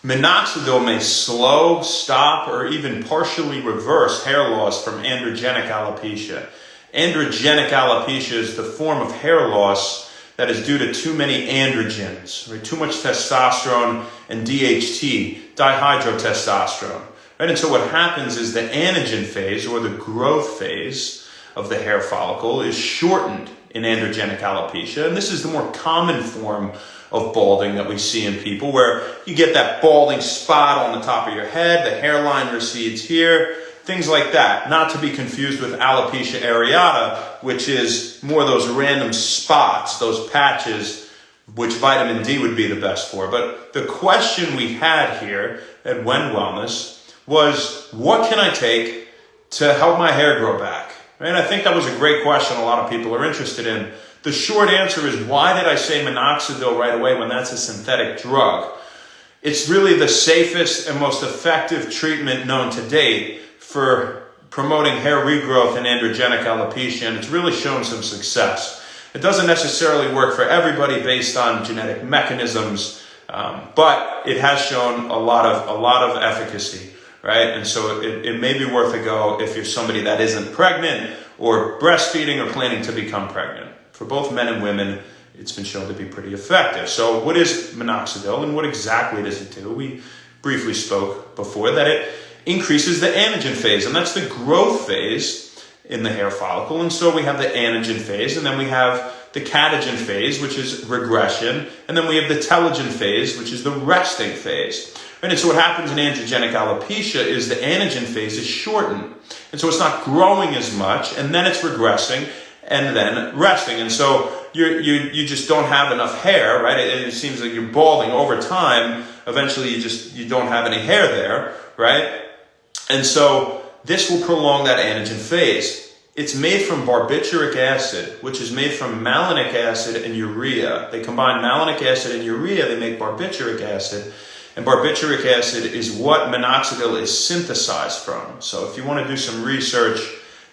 Minoxidil may slow, stop, or even partially reverse hair loss from androgenic alopecia. Androgenic alopecia is the form of hair loss that is due to too many androgens, right? Too much testosterone and DHT, dihydrotestosterone. Right? And so what happens is the anagen phase, or the growth phase of the hair follicle, is shortened in androgenic alopecia. And this is the more common form of balding that we see in people, where you get that balding spot on the top of your head, the hairline recedes here, things like that. Not to be confused with alopecia areata, which is more those random spots, those patches, which vitamin D would be the best for. But the question we had here at Wend Wellness was, what can I take to help my hair grow back? Right? And I think that was a great question a lot of people are interested in. The short answer is, why did I say minoxidil right away when that's a synthetic drug? It's really the safest and most effective treatment known to date for promoting hair regrowth in androgenic alopecia, and it's really shown some success. It doesn't necessarily work for everybody based on genetic mechanisms, but it has shown a lot of efficacy, right? And so it may be worth a go if you're somebody that isn't pregnant or breastfeeding or planning to become pregnant. For both men and women, it's been shown to be pretty effective. So what is minoxidil, and what exactly does it do? We briefly spoke before that it increases the anagen phase, and that's the growth phase in the hair follicle. And so we have the anagen phase, and then we have the catagen phase, which is regression, and then we have the telogen phase, which is the resting phase. And so what happens in androgenic alopecia is the anagen phase is shortened, and so it's not growing as much, and then it's regressing, and then resting. And so you just don't have enough hair, right? It seems like you're balding over time. Eventually you don't have any hair there, right? And so this will prolong that anagen phase. It's made from barbituric acid, which is made from malonic acid and urea. They combine malonic acid and urea, they make barbituric acid. And barbituric acid is what minoxidil is synthesized from. So if you want to do some research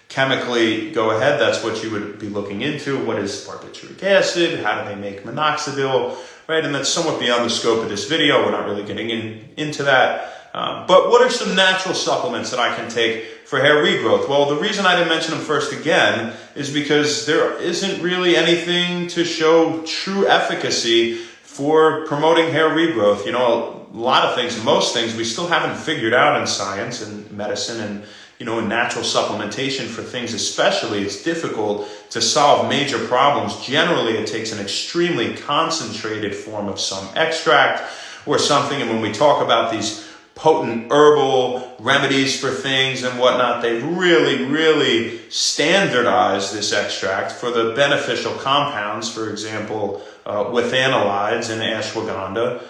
chemically, go ahead. That's what you would be looking into. What is barbituric acid? How do they make minoxidil? Right? And that's somewhat beyond the scope of this video. We're not really getting into that. But what are some natural supplements that I can take for hair regrowth? Well, the reason I didn't mention them first again is because there isn't really anything to show true efficacy for promoting hair regrowth. You know, a lot of things, most things, we still haven't figured out in science and medicine, and in natural supplementation for things especially, it's difficult to solve major problems. Generally, it takes an extremely concentrated form of some extract or something. And when we talk about these potent herbal remedies for things and whatnot, they've really, really standardized this extract for the beneficial compounds, for example, withanolides and ashwagandha.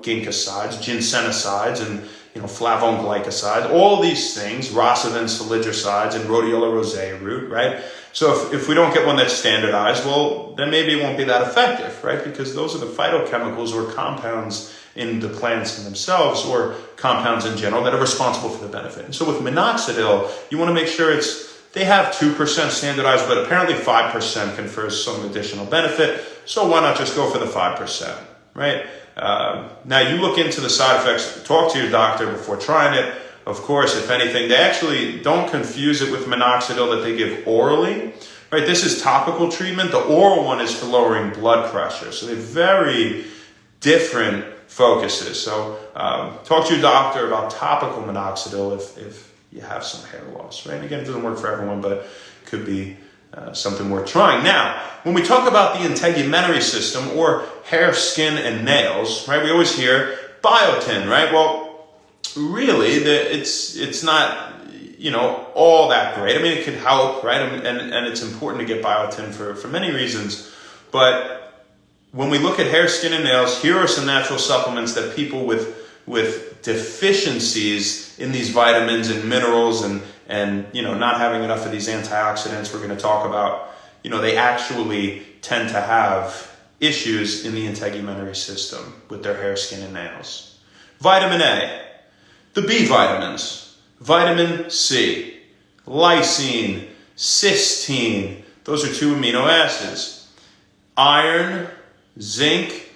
Ginkgosides, ginsenosides, and flavoglycosides, all these things, rosavin salidrosides and rhodiola rosea root, right? So if we don't get one that's standardized, well, then maybe it won't be that effective, right? Because those are the phytochemicals or compounds in the plants themselves, or compounds in general, that are responsible for the benefit. And so with minoxidil, you want to make sure they have 2% standardized, but apparently 5% confers some additional benefit. So why not just go for the 5%, right? Now you look into the side effects, talk to your doctor before trying it. Of course, if anything, they actually don't confuse it with minoxidil that they give orally, right? This is topical treatment. The oral one is for lowering blood pressure. So they're very different focuses. So talk to your doctor about topical minoxidil if you have some hair loss, right? And again, it doesn't work for everyone, but it could be something worth trying. Now, when we talk about the integumentary system, or hair, skin, and nails, right? We always hear biotin, right? Well, really, it's not, all that great. I mean, it could help, right? And it's important to get biotin for many reasons. But when we look at hair, skin, and nails, here are some natural supplements that people with deficiencies in these vitamins and minerals and not having enough of these antioxidants we're going to talk about, they actually tend to have issues in the integumentary system with their hair, skin, and nails. Vitamin A, the B vitamins, vitamin C, lysine, cysteine, those are 2 amino acids. Iron, zinc,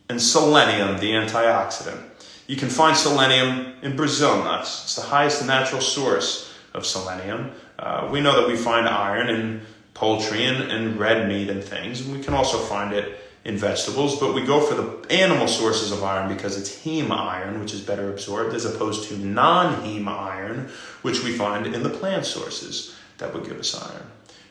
and selenium, the antioxidant. You can find selenium in Brazil nuts. It's the highest natural source of selenium. We know that we find iron in poultry and red meat and things, and we can also find it in vegetables, but we go for the animal sources of iron because it's heme iron, which is better absorbed, as opposed to non-heme iron, which we find in the plant sources that would give us iron,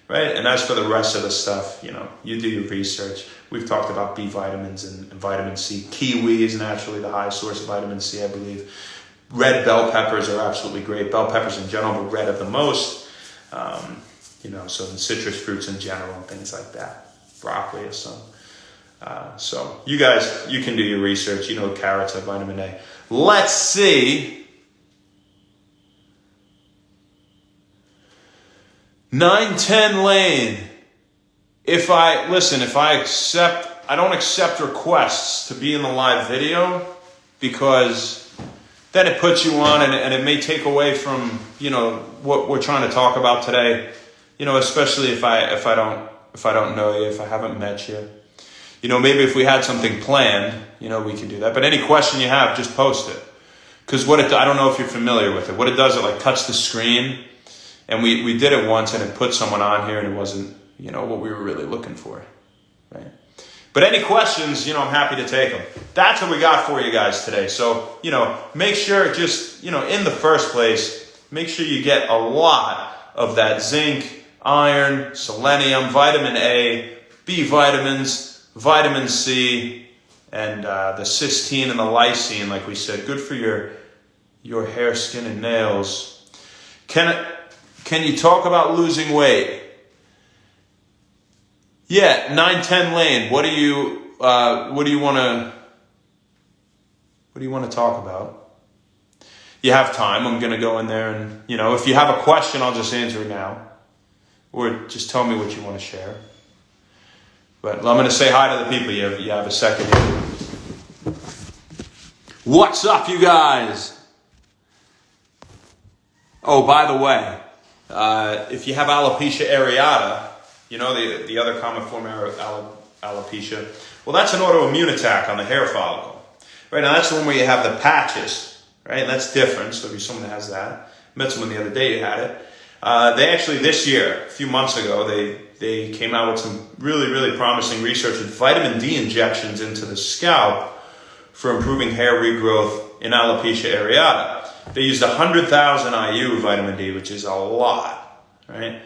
right? And as for the rest of the stuff, you do your research. We've talked about B vitamins and vitamin C. Kiwi is naturally the highest source of vitamin C, I believe. Red bell peppers are absolutely great. Bell peppers in general, but red of the most. So in citrus fruits in general and things like that. Broccoli is some. So you guys, you can do your research. Carrots have vitamin A. Let's see. 910 Lane. I don't accept requests to be in the live video because then it puts you on and it may take away from, what we're trying to talk about today. Especially if I don't know you, if I haven't met you. Maybe if we had something planned, we could do that. But any question you have, just post it. Because I don't know if you're familiar with it. What it does, it cuts the screen. And we did it once and it put someone on here and it wasn't, what we were really looking for. Right? But any questions, I'm happy to take them. That's what we got for you guys today. So, make sure in the first place, make sure you get a lot of that zinc, iron, selenium, vitamin A, B vitamins, vitamin C, and the cysteine and the lysine, like we said, good for your hair, skin, and nails. Can you talk about losing weight? Yeah, 910 Lane. What do you want to talk about? You have time. I'm going to go in there and, if you have a question, I'll just answer it now. Or just tell me what you want to share. But I'm going to say hi to the people. You have a second here. What's up, you guys? Oh, by the way, if you have alopecia areata, the other common form of alopecia, well, that's an autoimmune attack on the hair follicle. Right, now that's the one where you have the patches, right? And that's different, so if you're someone that has that. I met someone the other day who had it. They actually, this year, a few months ago, they came out with some really, really promising research with vitamin D injections into the scalp for improving hair regrowth in alopecia areata. They used 100,000 IU vitamin D, which is a lot, right?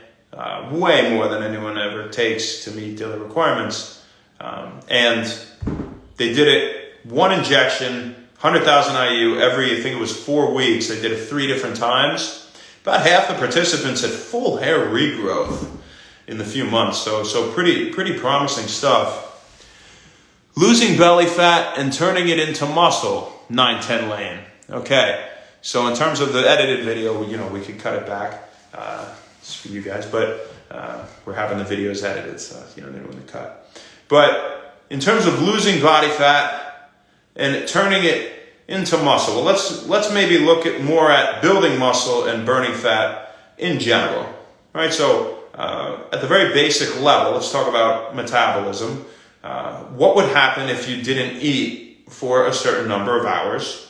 Way more than anyone ever takes to meet daily requirements. And they did it, one injection, 100,000 IU every, I think it was 4 weeks. They did it 3 different times. About half the participants had full hair regrowth in the few months. So pretty promising stuff. Losing belly fat and turning it into muscle, 910 Lane. Okay, so in terms of the edited video, we could cut it back. It's for you guys, but we're having the videos edited, so they don't want to cut. But in terms of losing body fat and turning it into muscle, well, let's maybe look more at building muscle and burning fat in general. All right, so at the very basic level, let's talk about metabolism. What would happen if you didn't eat for a certain number of hours?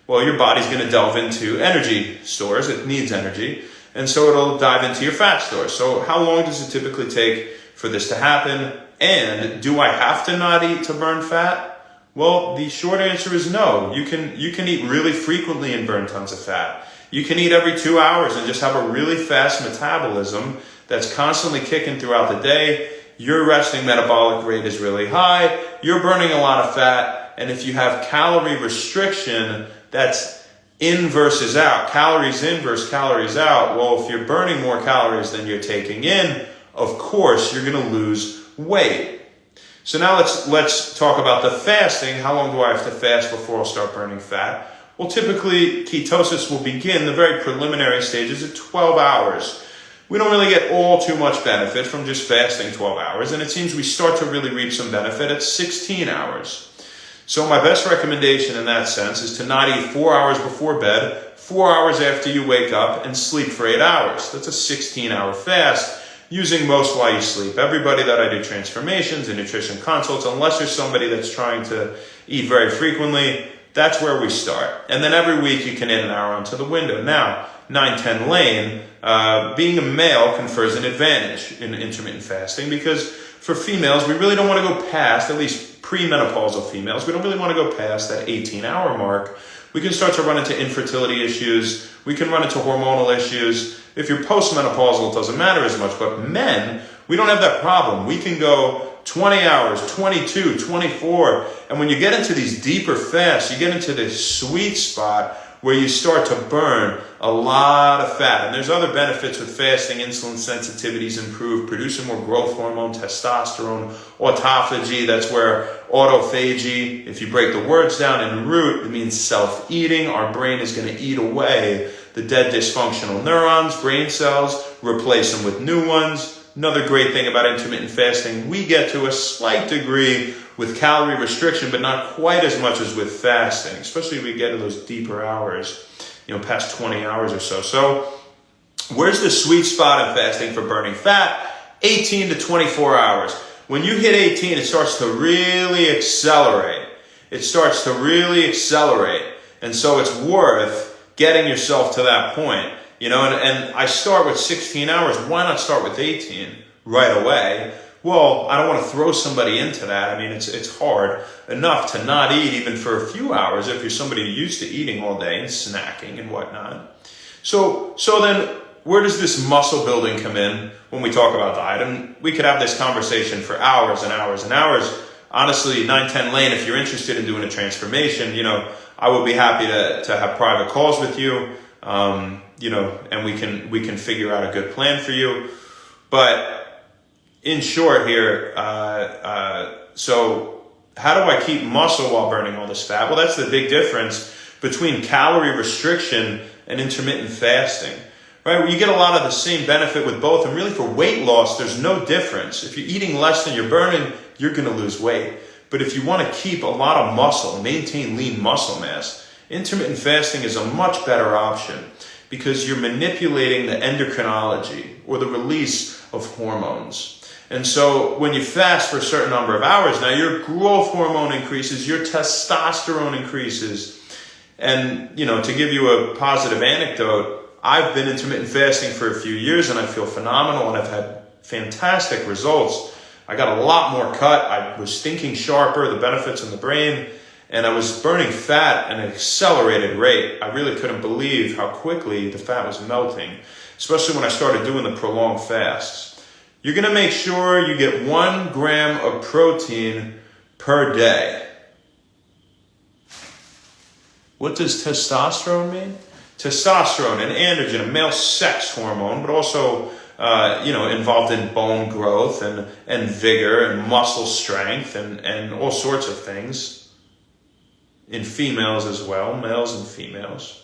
Well, your body's going to delve into energy stores. It needs energy. And so it'll dive into your fat stores. So how long does it typically take for this to happen? And do I have to not eat to burn fat? Well, the short answer is no. You can eat really frequently and burn tons of fat. You can eat every 2 hours and just have a really fast metabolism that's constantly kicking throughout the day. Your resting metabolic rate is really high. You're burning a lot of fat. And if you have calorie restriction, that's in versus out. Calories in versus calories out. Well, if you're burning more calories than you're taking in, of course, you're going to lose weight. So now let's talk about the fasting. How long do I have to fast before I'll start burning fat? Well, typically, ketosis will begin the very preliminary stages at 12 hours. We don't really get all too much benefit from just fasting 12 hours, and it seems we start to really reap some benefit at 16 hours. So my best recommendation in that sense is to not eat 4 hours before bed, 4 hours after you wake up, and sleep for 8 hours. That's a 16-hour fast. using most while you sleep. Everybody that I do transformations and nutrition consults, unless you're somebody that's trying to eat very frequently, that's where we start. And then every week you can add an hour onto the window. Now, 9-10 lane, being a male confers an advantage in intermittent fasting because for females, we really don't want to go past, at least premenopausal females, we don't really want to go past that 18-hour mark. We can start to run into infertility issues. We can run into hormonal issues. If you're postmenopausal, it doesn't matter as much. But men, we don't have that problem. We can go 20 hours, 22, 24. And when you get into these deeper fasts, you get into this sweet spot where you start to burn a lot of fat. And there's other benefits with fasting. Insulin sensitivity is improved, producing more growth hormone, testosterone, autophagy. That's where autophagy, if you break the words down in root, it means self-eating. Our brain is going to eat away the dead dysfunctional neurons, brain cells, replace them with new ones. Another great thing about intermittent fasting, we get to a slight degree with calorie restriction, but not quite as much as with fasting, especially if we get to those deeper hours, past 20 hours or so. So where's the sweet spot in fasting for burning fat? 18 to 24 hours. When you hit 18, it starts to really accelerate. And so it's worth getting yourself to that point. And I start with 16 hours. Why not start with 18 right away? Well, I don't want to throw somebody into that. I mean, it's hard enough to not eat even for a few hours if you're somebody used to eating all day and snacking and whatnot. So then where does this muscle building come in when we talk about diet? And we could have this conversation for hours and hours and hours. Honestly, 9-10 lane, if you're interested in doing a transformation, I would be happy to have private calls with you. And we can figure out a good plan for you. But in short here, so how do I keep muscle while burning all this fat? Well, that's the big difference between calorie restriction and intermittent fasting, right? You get a lot of the same benefit with both. And really for weight loss, there's no difference. If you're eating less than you're burning, you're going to lose weight. But if you want to keep a lot of muscle, maintain lean muscle mass, intermittent fasting is a much better option because you're manipulating the endocrinology or the release of hormones. And so when you fast for a certain number of hours, now your growth hormone increases, your testosterone increases. And, to give you a positive anecdote, I've been intermittent fasting for a few years and I feel phenomenal and I've had fantastic results. I got a lot more cut. I was thinking sharper, the benefits in the brain. And I was burning fat at an accelerated rate. I really couldn't believe how quickly the fat was melting, especially when I started doing the prolonged fasts. You're going to make sure you get 1 gram of protein per day. What does testosterone mean? Testosterone, an androgen, a male sex hormone, but also involved in bone growth and vigor and muscle strength and all sorts of things. In females as well, males and females.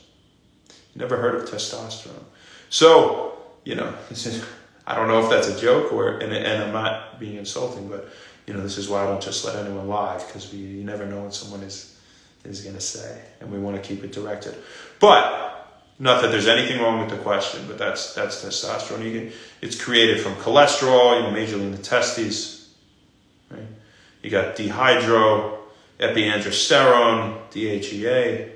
You never heard of testosterone. So, I don't know if that's a joke and I'm not being insulting, but, this is why I don't just let anyone live because you never know what someone is going to say and we want to keep it directed. But, not that there's anything wrong with the question, but that's testosterone. It's created from cholesterol, majorly in the testes, right? You got epiandrosterone, DHEA,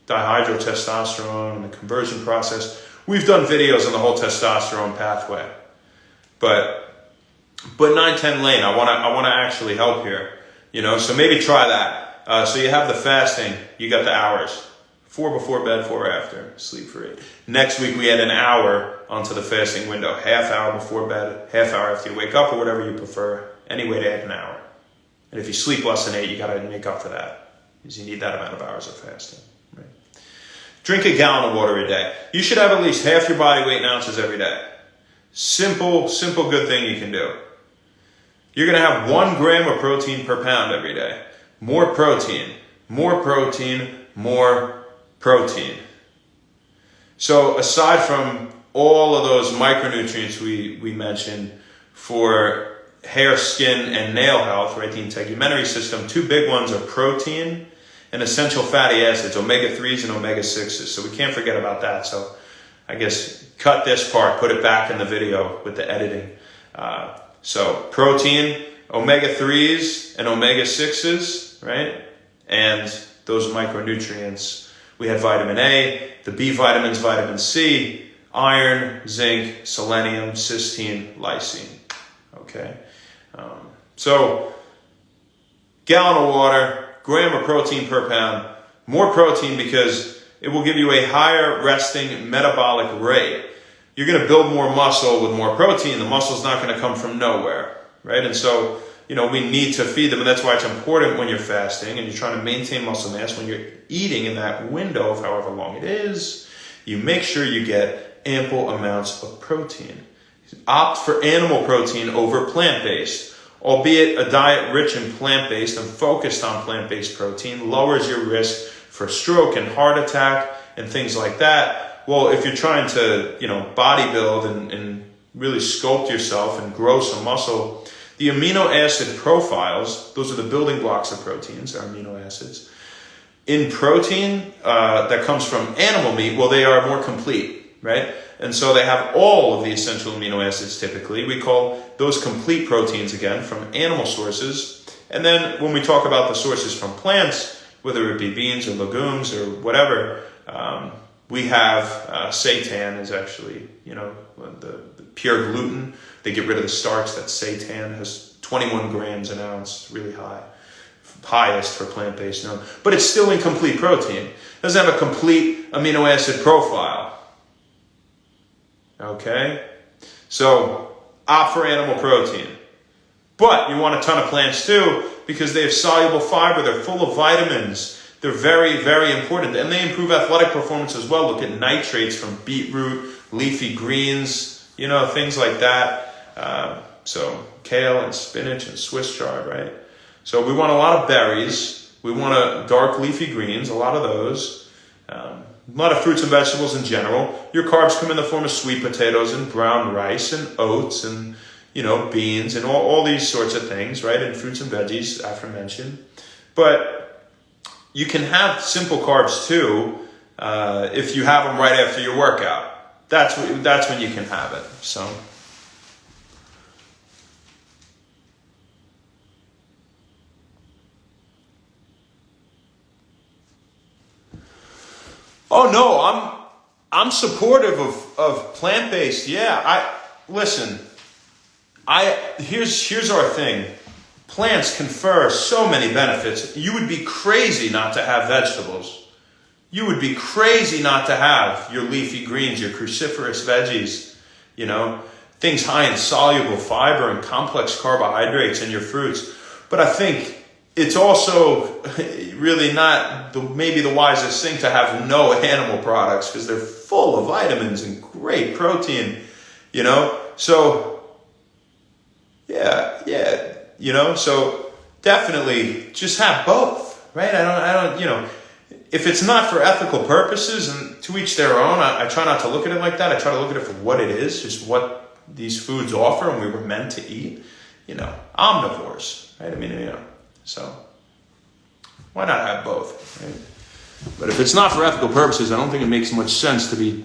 dihydrotestosterone, and the conversion process. We've done videos on the whole testosterone pathway. But 9-10 lane, I want to actually help here. So maybe try that. So you have the fasting, you got the hours. 4 before bed, 4 after, sleep for 8. Next week we add an hour onto the fasting window. Half hour before bed, half hour after you wake up, or whatever you prefer. Any way to add an hour. And if you sleep less than 8, you got to make up for that because you need that amount of hours of fasting. Right? Drink a gallon of water a day. You should have at least half your body weight in ounces every day. Simple, good thing you can do. You're going to have 1 gram of protein per pound every day. More protein. So aside from all of those micronutrients we mentioned for hair, skin, and nail health, right? The integumentary system. 2 big ones are protein and essential fatty acids, omega-3s and omega-6s. So we can't forget about that. So I guess cut this part, put it back in the video with the editing. So protein, omega-3s and omega-6s, right? And those micronutrients. We had vitamin A, the B vitamins, vitamin C, iron, zinc, selenium, cysteine, lysine. Okay? So, gallon of water, gram of protein per pound. More protein because it will give you a higher resting metabolic rate. You're going to build more muscle with more protein. The muscle's not going to come from nowhere, right? And so, we need to feed them. And that's why it's important when you're fasting and you're trying to maintain muscle mass. When you're eating in that window of however long it is, you make sure you get ample amounts of protein. Opt for animal protein over plant-based. Albeit a diet rich in plant-based and focused on plant-based protein lowers your risk for stroke and heart attack and things like that. Well, if you're trying to, bodybuild and really sculpt yourself and grow some muscle, the amino acid profiles, those are the building blocks of proteins, are amino acids. In protein that comes from animal meat, well, they are more complete, right? And so they have all of the essential amino acids typically. We call those complete proteins, again, from animal sources. And then when we talk about the sources from plants, whether it be beans or legumes or whatever, we have seitan is actually, the pure gluten. They get rid of the starch. That seitan has 21 grams an ounce, really high. Highest for plant-based known. But it's still incomplete protein. It doesn't have a complete amino acid profile. Okay? So, opt for animal protein. But you want a ton of plants too, because they have soluble fiber, they're full of vitamins. They're very, very important. And they improve athletic performance as well. Look at nitrates from beetroot, leafy greens, things like that. So, kale and spinach and Swiss chard, right? So we want a lot of berries. We want dark leafy greens, a lot of those. A lot of fruits and vegetables in general. Your carbs come in the form of sweet potatoes and brown rice and oats and, beans and all these sorts of things, right? And fruits and veggies, aforementioned. But you can have simple carbs too if you have them right after your workout. That's when you can have it. So. Oh no, I'm supportive of plant-based. Yeah, here's our thing. Plants confer so many benefits. You would be crazy not to have vegetables. You would be crazy not to have your leafy greens, your cruciferous veggies, things high in soluble fiber and complex carbohydrates in your fruits. But I think it's also really not maybe the wisest thing to have no animal products because they're full of vitamins and great protein, So, so definitely just have both, right? I don't, if it's not for ethical purposes and to each their own, I try not to look at it like that. I try to look at it for what it is, just what these foods offer and we were meant to eat, omnivores, right? So, why not have both, right? But if it's not for ethical purposes, I don't think it makes much sense to be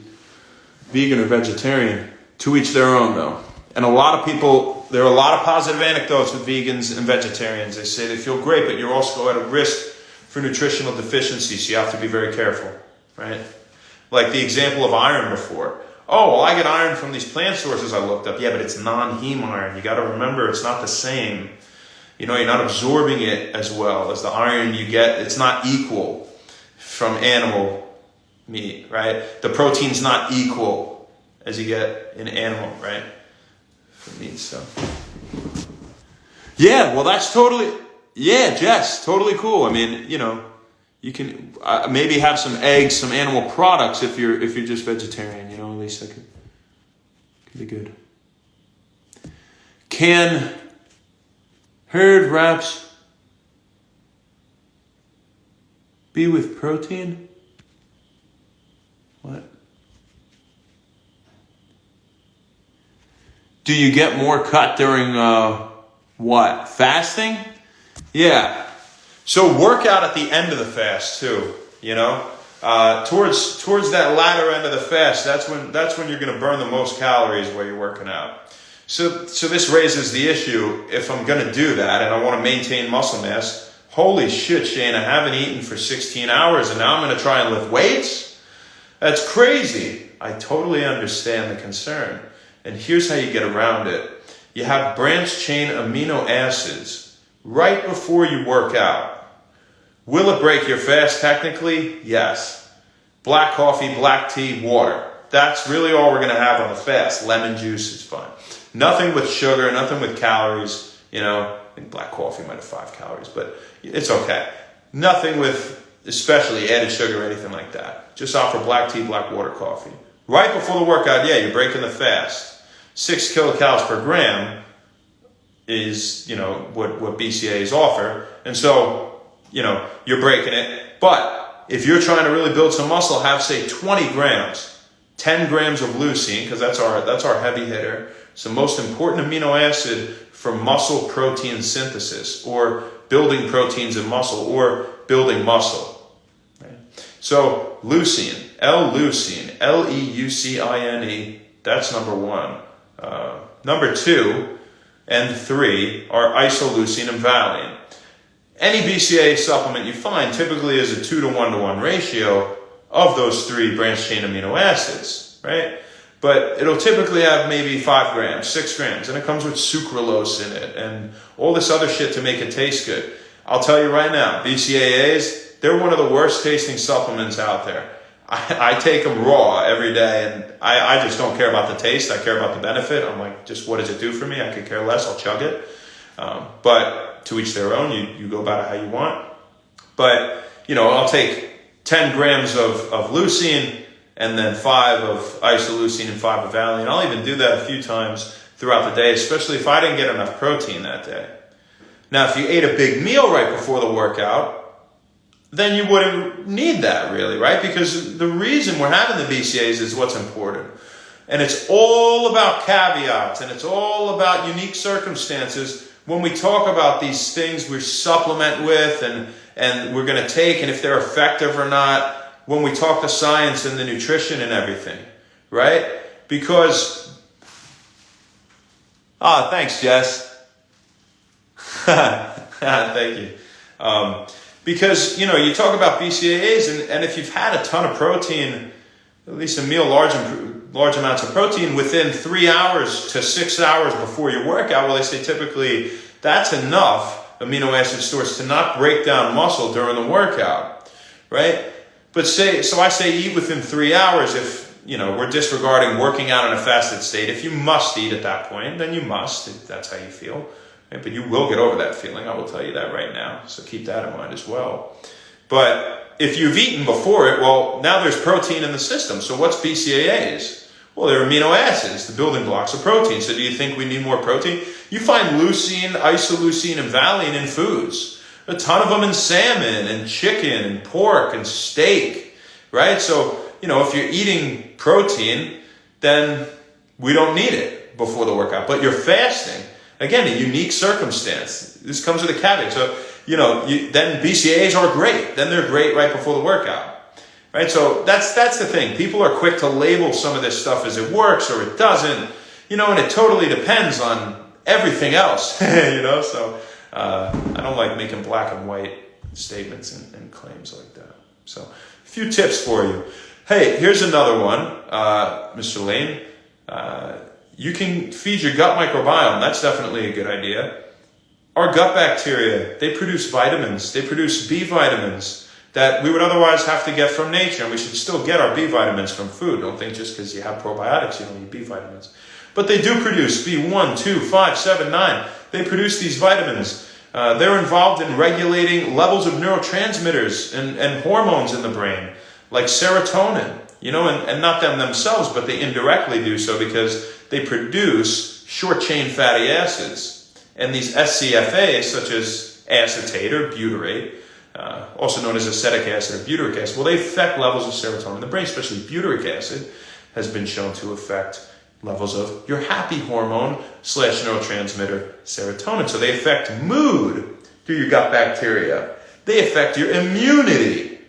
vegan or vegetarian. To each their own, though. And there are a lot of positive anecdotes with vegans and vegetarians. They say they feel great, but you're also at a risk for nutritional deficiency, so you have to be very careful, right? Like the example of iron before. Oh, well, I get iron from these plant sources I looked up. Yeah, but it's non-heme iron. You got to remember it's not the same. You're not absorbing it as well as the iron you get. It's not equal from animal meat, right? The protein's not equal as you get in animal, right? From meat stuff. Yeah, well, that's Jess, totally cool. I mean, you can maybe have some eggs, some animal products if you're just vegetarian. At least that could be good. Can herd wraps be with protein? What? Do you get more cut during what? Fasting? Yeah. So work out at the end of the fast too. Towards that latter end of the fast, that's when you're going to burn the most calories while you're working out. So this raises the issue, if I'm going to do that and I want to maintain muscle mass, holy shit, Shane, I haven't eaten for 16 hours and now I'm going to try and lift weights? That's crazy. I totally understand the concern. And here's how you get around it. You have branched chain amino acids right before you work out. Will it break your fast technically? Yes. Black coffee, black tea, water. That's really all we're going to have on the fast. Lemon juice is fine. Nothing with sugar, nothing with calories. I think black coffee might have 5 calories, but it's okay. Nothing with especially added sugar or anything like that. Just offer black tea, black water, coffee. Right before the workout, yeah, you're breaking the fast. 6 kilocalories per gram is, what BCAAs offer. And so, you're breaking it. But if you're trying to really build some muscle, have, say, 20 grams, 10 grams of leucine, because that's our heavy hitter. It's the most important amino acid for muscle protein synthesis, or building proteins in muscle, or building muscle. Right? So leucine, L-leucine, L-E-U-C-I-N-E, that's number 1. Number 2 and 3 are isoleucine and valine. Any BCAA supplement you find typically is a 2 to 1 to 1 ratio of those 3 branched chain amino acids, right? But it'll typically have maybe 5 grams, 6 grams, and it comes with sucralose in it and all this other shit to make it taste good. I'll tell you right now, BCAAs, they're one of the worst tasting supplements out there. I take them raw every day, and I just don't care about the taste. I care about the benefit. I'm like, just what does it do for me? I could care less. I'll chug it. But to each their own. You go about it how you want. But, I'll take 10 grams of leucine and then 5 of isoleucine and 5 of valine. I'll even do that a few times throughout the day, especially if I didn't get enough protein that day. Now, if you ate a big meal right before the workout, then you wouldn't need that really, right? Because the reason we're having the BCAAs is what's important. And it's all about caveats, and it's all about unique circumstances when we talk about these things we supplement with and we're going to take, and if they're effective or not, when we talk the science and the nutrition and everything, right? Because, thanks, Jess. Thank you. Because, you talk about BCAAs, and if you've had a ton of protein, at least a meal large amounts of protein within 3 hours to 6 hours before your workout, well, they say typically that's enough amino acid stores to not break down muscle during the workout, right? But I say eat within 3 hours if, we're disregarding working out in a fasted state. If you must eat at that point, then you must, if that's how you feel. Right? But you will get over that feeling, I will tell you that right now. So keep that in mind as well. But if you've eaten before it, well, now there's protein in the system. So what's BCAAs? Well, they're amino acids, the building blocks of protein. So do you think we need more protein? You find leucine, isoleucine, and valine in foods. A ton of them in salmon and chicken and pork and steak, right? So, if you're eating protein, then we don't need it before the workout. But you're fasting. Again, a unique circumstance. This comes with a caveat. So, then BCAAs are great. Then they're great right before the workout. Right? So that's the thing. People are quick to label some of this stuff as it works or it doesn't. And it totally depends on everything else. So I don't like making black and white statements and claims like that. So a few tips for you. Hey, here's another one, Mr. Lane. You can feed your gut microbiome. That's definitely a good idea. Our gut bacteria, they produce vitamins. They produce B vitamins that we would otherwise have to get from nature. And we should still get our B vitamins from food. Don't think just because you have probiotics, you don't need B vitamins. But they do produce B1, 2, 5, 7, 9. They produce these vitamins. They're involved in regulating levels of neurotransmitters and hormones in the brain, like serotonin. And not them themselves, but they indirectly do so because they produce short-chain fatty acids. And these SCFAs, such as acetate or butyrate, also known as acetic acid or butyric acid, well, they affect levels of serotonin in the brain, especially butyric acid has been shown to affect levels of your happy hormone / neurotransmitter serotonin. So they affect mood through your gut bacteria. They affect your immunity.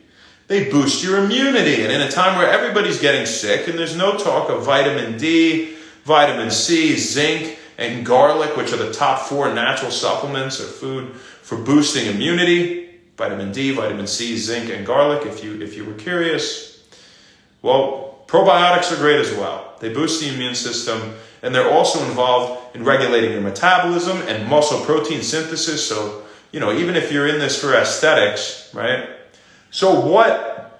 They boost your immunity. And in a time where everybody's getting sick and there's no talk of vitamin D, vitamin C, zinc, and garlic, which are the top 4 natural supplements or food for boosting immunity. Vitamin D, vitamin C, zinc, and garlic, if you were curious. Well, probiotics are great as well. They boost the immune system, and they're also involved in regulating your metabolism and muscle protein synthesis. So, even if you're in this for aesthetics, right? So what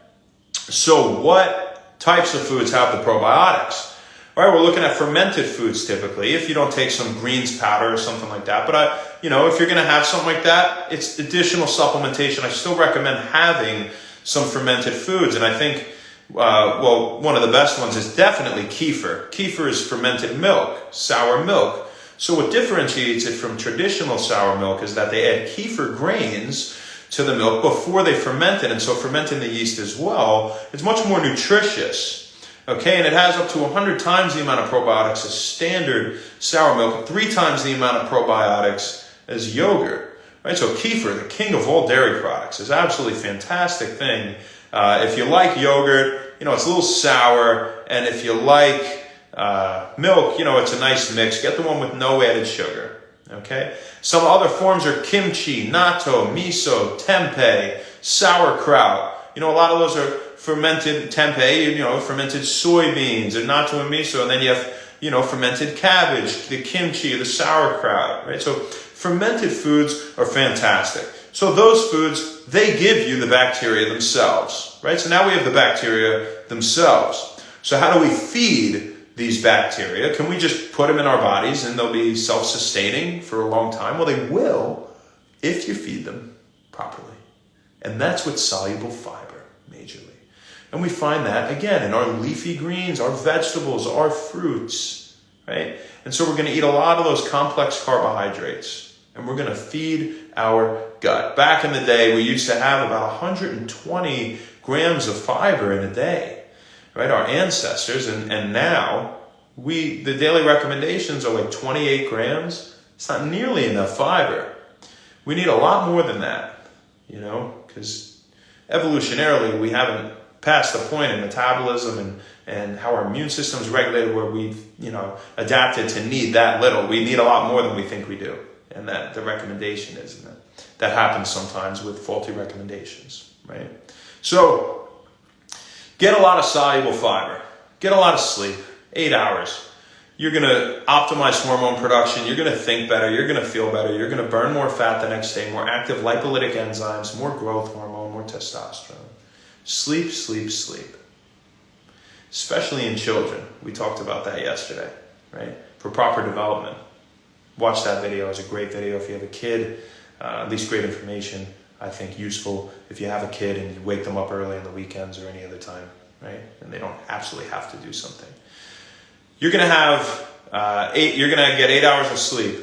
types of foods have the probiotics? All right, we're looking at fermented foods typically, if you don't take some greens powder or something like that. But if you're going to have something like that, it's additional supplementation. I still recommend having some fermented foods. And I think, one of the best ones is definitely kefir. Kefir is fermented milk, sour milk. So what differentiates it from traditional sour milk is that they add kefir grains to the milk before they ferment it. And so fermenting the yeast as well, it's much more nutritious. Okay, and it has up to 100 times the amount of probiotics as standard sour milk, 3 times the amount of probiotics as yogurt. Right, so kefir, the king of all dairy products, is absolutely fantastic thing. If you like yogurt, it's a little sour, and if you like milk, it's a nice mix. Get the one with no added sugar. Okay, some other forms are kimchi, natto, miso, tempeh, sauerkraut. A lot of those are fermented tempeh, fermented soybeans, and natto and miso, and then you have, fermented cabbage, the kimchi, the sauerkraut, right? So fermented foods are fantastic. So those foods, they give you the bacteria themselves, right? So now we have the bacteria themselves. So how do we feed these bacteria? Can we just put them in our bodies and they'll be self-sustaining for a long time? Well, they will if you feed them properly. And that's with soluble fiber, majorly. And we find that, again, in our leafy greens, our vegetables, our fruits, right? And so we're going to eat a lot of those complex carbohydrates, and we're going to feed our gut. Back in the day, we used to have about 120 grams of fiber in a day, right? Our ancestors, and now the daily recommendations are like 28 grams. It's not nearly enough fiber. We need a lot more than that, because evolutionarily we haven't passed the point in metabolism and how our immune system is regulated where we've, adapted to need that little. We need a lot more than we think we do. And that the recommendation is that happens sometimes with faulty recommendations, right? So get a lot of soluble fiber. Get a lot of sleep. 8 hours. You're going to optimize hormone production. You're going to think better. You're going to feel better. You're going to burn more fat the next day, more active lipolytic enzymes, more growth hormone, more testosterone. Sleep, sleep, sleep. Especially in children. We talked about that yesterday, right? For proper development. Watch that video. It's a great video if you have a kid. At least great information, I think, useful if you have a kid and you wake them up early on the weekends or any other time, right? And they don't absolutely have to do something. You're going to have you're going to get 8 hours of sleep.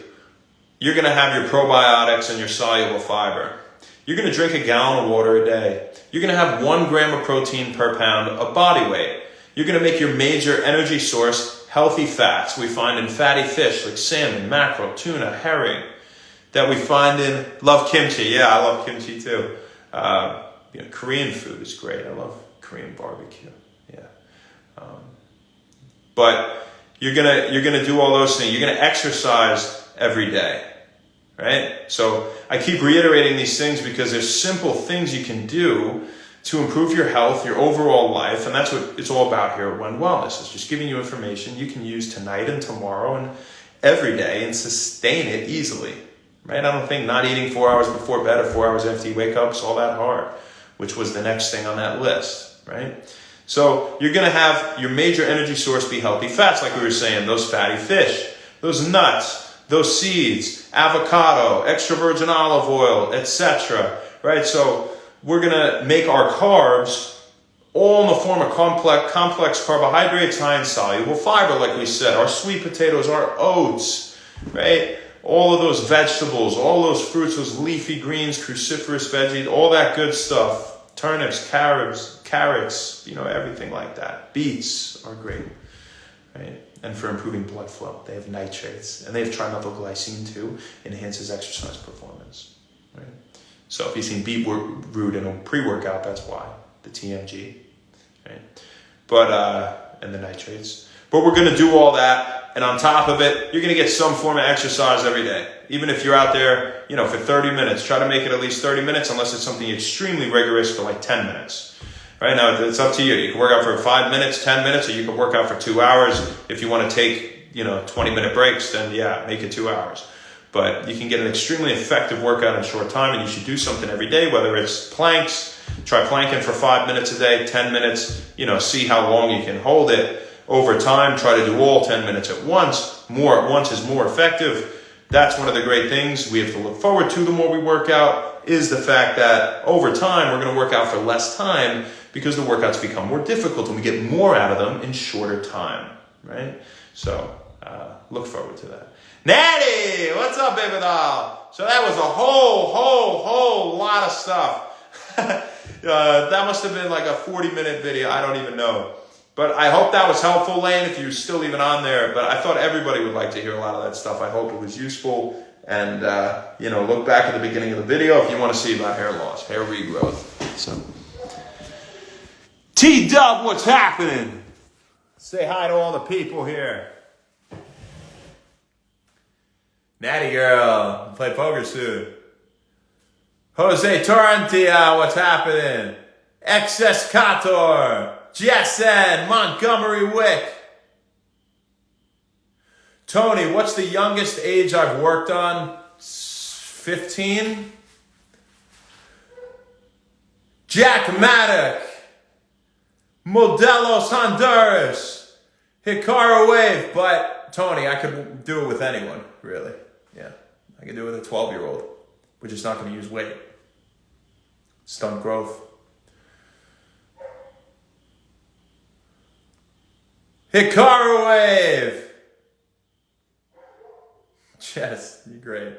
You're going to have your probiotics and your soluble fiber. You're going to drink a gallon of water a day. You're going to have 1 gram of protein per pound of body weight. You're going to make your major energy source healthy fats we find in fatty fish like salmon, mackerel, tuna, herring, that we find in, love kimchi. Yeah, I love kimchi too. Korean food is great. I love Korean barbecue. Yeah. But you're gonna do all those things. You're gonna exercise every day, right? So I keep reiterating these things because there's simple things you can do to improve your health, your overall life, and that's what it's all about here at When Wellness. It's just giving you information you can use tonight and tomorrow and every day and sustain it easily, right? I don't think not eating 4 hours before bed or 4 hours after you wake up is all that hard, which was the next thing on that list, right? So you're going to have your major energy source be healthy fats, like we were saying, those fatty fish, those nuts, those seeds, avocado, extra virgin olive oil, etc., right? So we're going to make our carbs all in the form of complex carbohydrates, high in soluble fiber, like we said. Our sweet potatoes, our oats, right? All of those vegetables, all those fruits, those leafy greens, cruciferous veggies, all that good stuff. Turnips, carrots, everything like that. Beets are great, right? And for improving blood flow, they have nitrates. And they have trimethylglycine too, enhances exercise performance, right? So if you've seen beetroot in a pre-workout, that's why, the TMG, right? But, and the nitrates. But we're going to do all that, and on top of it, you're going to get some form of exercise every day. Even if you're out there, for 30 minutes, try to make it at least 30 minutes unless it's something extremely rigorous for like 10 minutes. Right now, it's up to you. You can work out for 5 minutes, 10 minutes, or you can work out for 2 hours. If you want to take, 20-minute breaks, then yeah, make it 2 hours. But you can get an extremely effective workout in a short time, and you should do something every day, whether it's planks, try planking for 5 minutes a day, 10 minutes, see how long you can hold it. Over time, try to do all 10 minutes at once. More at once is more effective. That's one of the great things we have to look forward to the more we work out, is the fact that over time, we're going to work out for less time because the workouts become more difficult and we get more out of them in shorter time, right? So look forward to that. Natty, what's up, baby doll? So that was a whole lot of stuff. That must have been like a 40-minute video. I don't even know. But I hope that was helpful, Lane, if you're still even on there. But I thought everybody would like to hear a lot of that stuff. I hope it was useful. And, look back at the beginning of the video if you want to see about hair loss, hair regrowth. So, T-Dub, what's happening? Say hi to all the people here. Natty girl, play poker soon. Jose Torrentia, what's happening? Excess Cator, Jessen, Montgomery Wick. Tony, what's the youngest age I've worked on? 15? Jack Maddock, Modelos Honduras, Hikaru Wave. But Tony, I could do it with anyone, really. Yeah, I could do it with a 12-year-old. We're just not going to use weight. Stunt growth. Hikaru Wave. Jess, you're great.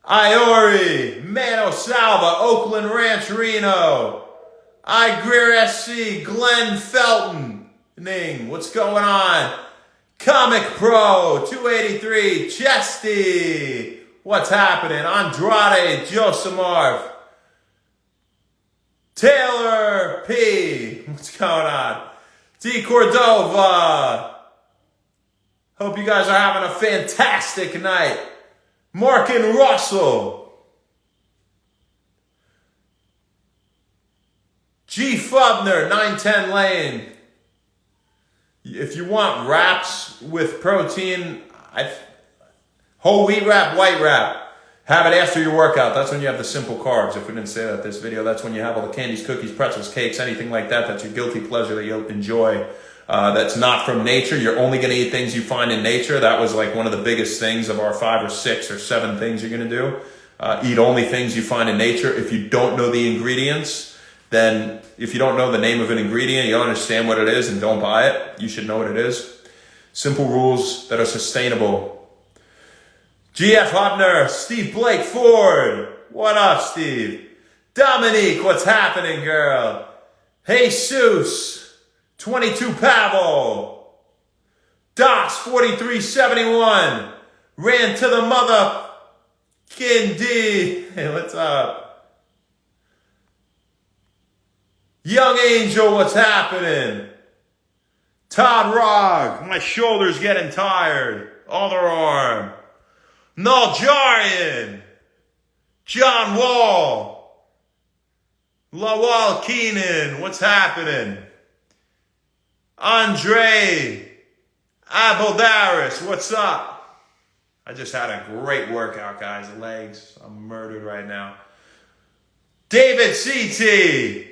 Iori, Mano Salva, Oakland Ranch, Reno. Igreer SC, Glenn Felton. Ning, what's going on? Comic Pro, 283, Chesty. What's happening? Andrade, Josemarv. Taylor P. What's going on? D. Cordova. Hope you guys are having a fantastic night. Mark and Russell. G. Fubner, 910 Lane. If you want wraps with protein, whole wheat wrap, white wrap. Have it after your workout. That's when you have the simple carbs. If we didn't say that in this video, that's when you have all the candies, cookies, pretzels, cakes, anything like that. That's your guilty pleasure that you'll enjoy. That's not from nature. You're only going to eat things you find in nature. That was like one of the biggest things of our 5 or 6 or 7 things you're going to do. Eat only things you find in nature. If you don't know the ingredients, then if you don't know the name of an ingredient, you don't understand what it is, and don't buy it. You should know what it is. Simple rules that are sustainable. GF Hubner, Steve Blake Ford. What up, Steve? Dominique, what's happening, girl? Jesus, 22 Pavel. Docs, 4371. Ran to the mother. Kindy. Hey, what's up? Young Angel, what's happening? Todd Rogg, my shoulder's getting tired. Other arm. Naljarian. John Wall. Lawal Keenan, what's happening? Andre Abodaris, what's up? I just had a great workout, guys. Legs, I'm murdered right now. David CT.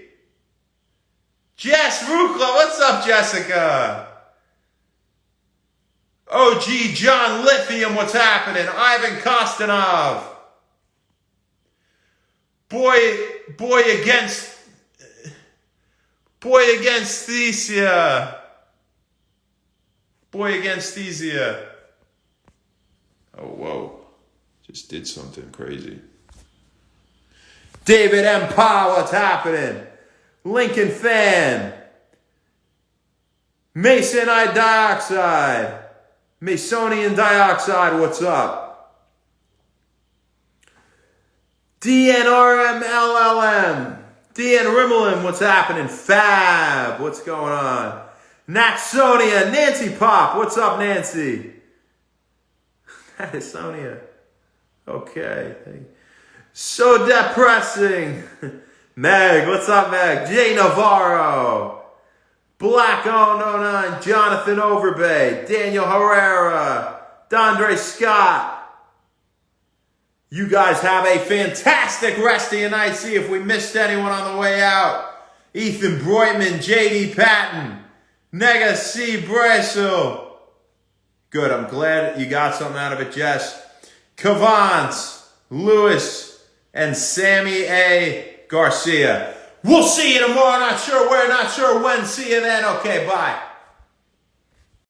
Jess Rukla, what's up, Jessica? OG John Lithium, what's happening? Ivan Kostanov. Boy against Thesia. Boy against Thesia. Oh, whoa. Just did something crazy. David M. Pa, what's happening? Lincoln Fan. Masonite Dioxide. Masonian Dioxide, what's up? DNRMLLM. DN Rimmelen, what's happening? Fab, what's going on? Naxonia, Nancy Pop. What's up, Nancy? That is Sonia. Okay. So depressing. Meg, what's up, Meg? Jay Navarro. Black on 09, Jonathan Overbay, Daniel Herrera, Dondre Scott. You guys have a fantastic rest of your night. See if we missed anyone on the way out. Ethan Broitman, JD Patton, Nega C. Brasil. Good, I'm glad you got something out of it, Jess. Cavance, Lewis, and Sammy A. Garcia. We'll see you tomorrow. Not sure where, not sure when. See you then. Okay, bye.